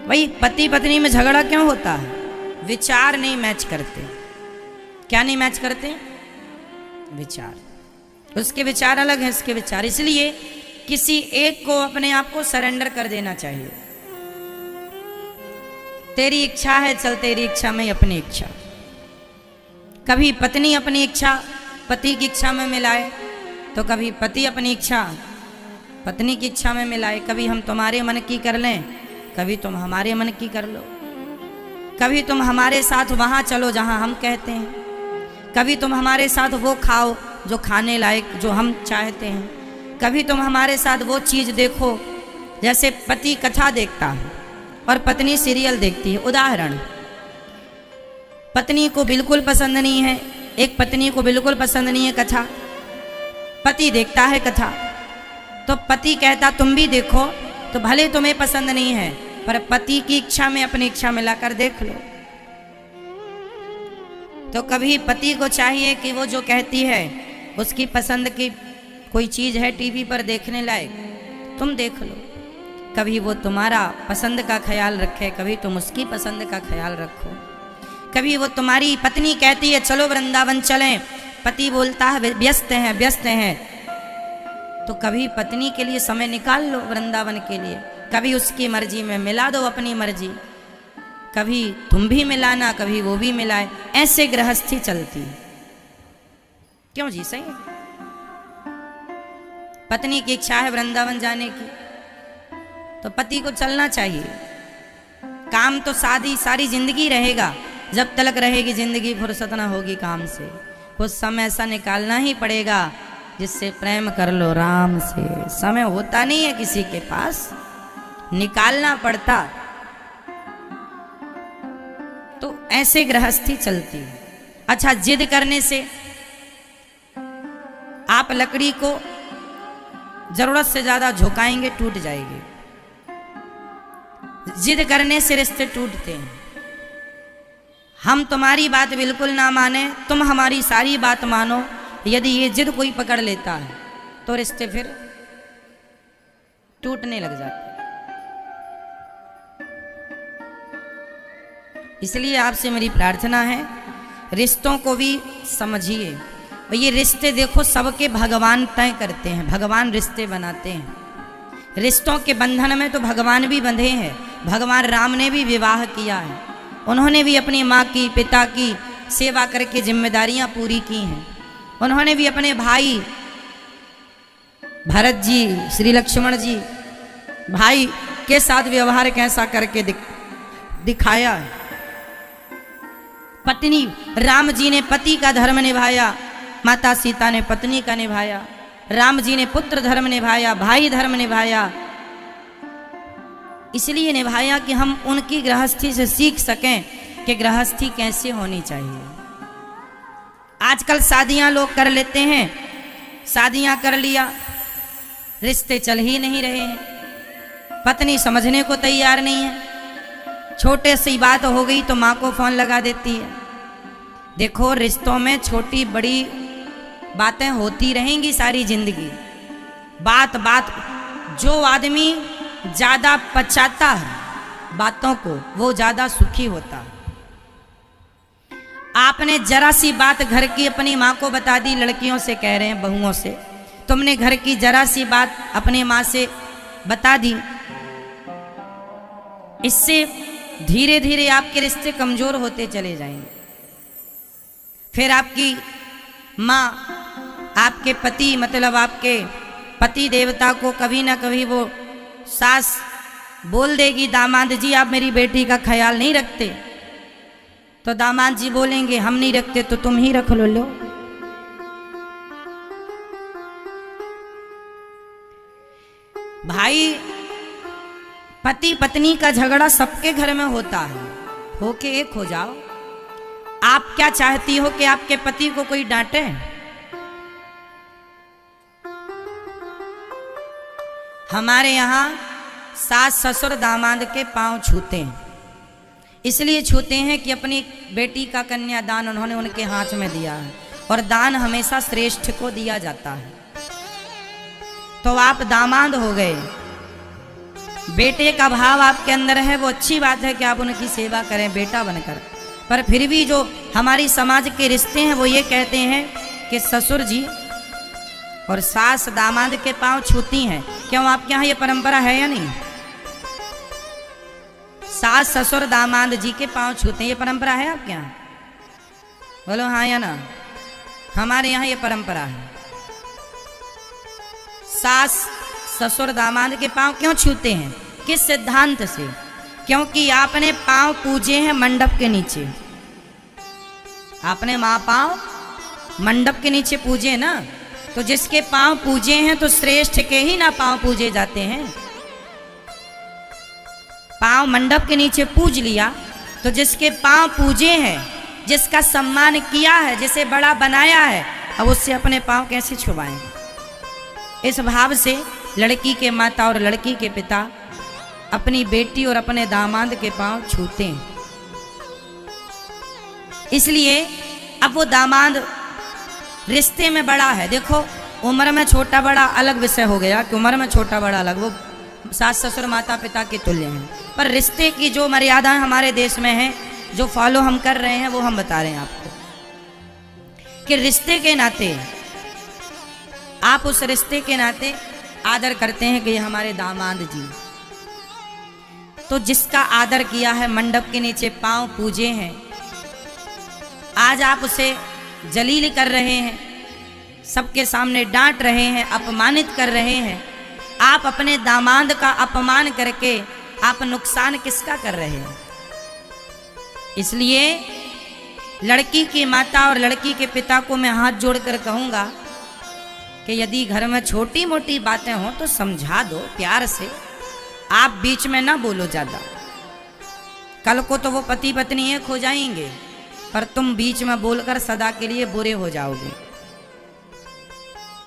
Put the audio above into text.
वही पति पत्नी में झगड़ा क्यों होता है? विचार नहीं मैच करते। क्या नहीं मैच करते? विचार। उसके विचार अलग है, इसके विचार। इसलिए किसी एक को अपने आप को सरेंडर कर देना चाहिए। तेरी इच्छा है, चल तेरी इच्छा में अपनी इच्छा। कभी पत्नी अपनी इच्छा पति की इच्छा में मिलाए, तो कभी पति अपनी इच्छा पत्नी की इच्छा में मिलाए। कभी हम तुम्हारे मन की कर लें, कभी तुम हमारे मन की कर लो। कभी तुम हमारे साथ वहाँ चलो जहाँ हम कहते हैं, कभी तुम हमारे साथ वो खाओ जो खाने लायक जो हम चाहते हैं, कभी तुम हमारे साथ वो चीज़ देखो। जैसे पति कथा देखता है और पत्नी सीरियल देखती है। उदाहरण, पत्नी को बिल्कुल पसंद नहीं है, एक पत्नी को बिल्कुल पसंद नहीं है कथा, पति देखता है कथा, तो पति कहता तुम भी देखो, तो भले तुम्हें पसंद नहीं है पर पति की इच्छा में अपनी इच्छा मिलाकर देख लो। तो कभी पति को चाहिए कि वो जो कहती है उसकी पसंद की कोई चीज़ है टीवी पर देखने लायक, तुम देख लो। कभी वो तुम्हारा पसंद का ख्याल रखे, कभी तुम उसकी पसंद का ख्याल रखो। कभी वो तुम्हारी पत्नी कहती है चलो वृंदावन चलें, पति बोलता है व्यस्त हैं, तो कभी पत्नी के लिए समय निकाल लो वृंदावन के लिए। कभी उसकी मर्जी में मिला दो अपनी मर्जी, कभी तुम भी मिलाना, कभी वो भी मिलाए। ऐसे गृहस्थी चलती है। क्यों जी? सही है। पत्नी की इच्छा है वृंदावन जाने की, तो पति को चलना चाहिए। काम तो सारी जिंदगी रहेगा, जब तलक रहेगी जिंदगी फुर्सत ना होगी काम से। कुछ समय ऐसा निकालना ही पड़ेगा जिससे प्रेम कर लो राम से। समय होता नहीं है किसी के पास, निकालना पड़ता। तो ऐसे गृहस्थी चलती है। अच्छा, जिद करने से आप लकड़ी को जरूरत से ज्यादा झुकाएंगे, टूट जाएगी। जिद करने से रिश्ते टूटते हैं। हम तुम्हारी बात बिल्कुल ना माने, तुम हमारी सारी बात मानो, यदि ये जिद कोई पकड़ लेता है तो रिश्ते फिर टूटने लग जाते हैं। इसलिए आपसे मेरी प्रार्थना है, रिश्तों को भी समझिए। और ये रिश्ते देखो सबके भगवान तय करते हैं, भगवान रिश्ते बनाते हैं। रिश्तों के बंधन में तो भगवान भी बंधे हैं। भगवान राम ने भी विवाह किया है, उन्होंने भी अपनी माँ की पिता की सेवा करके जिम्मेदारियां पूरी की हैं। उन्होंने भी अपने भाई भरत जी, श्री लक्ष्मण जी भाई के साथ व्यवहार कैसा करके दिखाया है। पत्नी राम जी ने पति का धर्म निभाया, माता सीता ने पत्नी का निभाया। राम जी ने पुत्र धर्म निभाया, भाई धर्म निभाया। इसलिए निभाया कि हम उनकी गृहस्थी से सीख सकें कि गृहस्थी कैसे होनी चाहिए। आजकल शादियां लोग कर लेते हैं, शादियां कर लिया, रिश्ते चल ही नहीं रहे हैं। पत्नी समझने को तैयार नहीं है, छोटे सी बात हो गई तो माँ को फोन लगा देती है। देखो, रिश्तों में छोटी बड़ी बातें होती रहेंगी सारी जिंदगी। बात जो आदमी ज्यादा पचाता है बातों को, वो ज्यादा सुखी होता है। आपने जरा सी बात घर की अपनी माँ को बता दी, लड़कियों से कह रहे हैं, बहुओं से, तुमने घर की जरा सी बात अपनी माँ से बता दी, इससे धीरे धीरे आपके रिश्ते कमजोर होते चले जाएंगे। फिर आपकी माँ आपके पति मतलब आपके पति देवता को कभी ना कभी वो सास बोल देगी, दामाद जी आप मेरी बेटी का ख्याल नहीं रखते। तो दामाद जी बोलेंगे हम नहीं रखते तो तुम ही रख लो। भाई पति पत्नी का झगड़ा सबके घर में होता है, होके एक हो जाओ। आप क्या चाहती हो कि आपके पति को कोई डांटे? हमारे यहाँ सास ससुर दामाद के पांव छूते हैं, इसलिए छूते हैं कि अपनी बेटी का कन्यादान उन्होंने उनके हाथ में दिया है, और दान हमेशा श्रेष्ठ को दिया जाता है। तो आप दामाद हो गए, बेटे का भाव आपके अंदर है, वो अच्छी बात है कि आप उनकी सेवा करें बेटा बनकर, पर फिर भी जो हमारी समाज के रिश्ते हैं वो ये कहते हैं कि ससुर जी और सास दामाद के पांव छूती हैं। क्यों आपके यहाँ ये परंपरा है या नहीं? सास ससुर दामाद जी के पांव छूते हैं, ये परंपरा है आपके यहाँ? बोलो हाँ या ना? हमारे यहाँ ये परंपरा है। सास ससुर दामाद के पांव क्यों छूते हैं? किस सिद्धांत से? क्योंकि आपने पांव पूजे हैं मंडप के नीचे, आपने माँ पांव मंडप के नीचे पूजे ना, तो जिसके पांव पूजे हैं तो श्रेष्ठ के ही ना पांव पूजे जाते हैं। पांव मंडप के नीचे पूज लिया तो जिसके पांव पूजे हैं, जिसका सम्मान किया है, जिसे बड़ा बनाया है, अब उससे अपने पांव कैसे छुपाएं? इस भाव से लड़की के माता और लड़की के पिता अपनी बेटी और अपने दामाद के पांव छूते हैं। इसलिए अब वो दामाद रिश्ते में बड़ा है। देखो उम्र में छोटा बड़ा अलग विषय हो गया कि उम्र में छोटा बड़ा अलग, वो सास ससुर माता पिता के तुल्य हैं, पर रिश्ते की जो मर्यादाएं हमारे देश में हैं, जो फॉलो हम कर रहे हैं, वो हम बता रहे हैं आपको कि रिश्ते के नाते आप उस रिश्ते के नाते आदर करते हैं कि ये हमारे दामाद जी, तो जिसका आदर किया है, मंडप के नीचे पांव पूजे हैं, आज आप उसे जलील कर रहे हैं, सबके सामने डांट रहे हैं, अपमानित कर रहे हैं। आप अपने दामाद का अपमान करके आप नुकसान किसका कर रहे हैं? इसलिए लड़की की माता और लड़की के पिता को मैं हाथ जोड़कर कहूँगा कि यदि घर में छोटी मोटी बातें हों तो समझा दो प्यार से, आप बीच में ना बोलो ज़्यादा। कल को तो वो पति पत्नी एक हो जाएंगे, पर तुम बीच में बोलकर सदा के लिए बुरे हो जाओगे।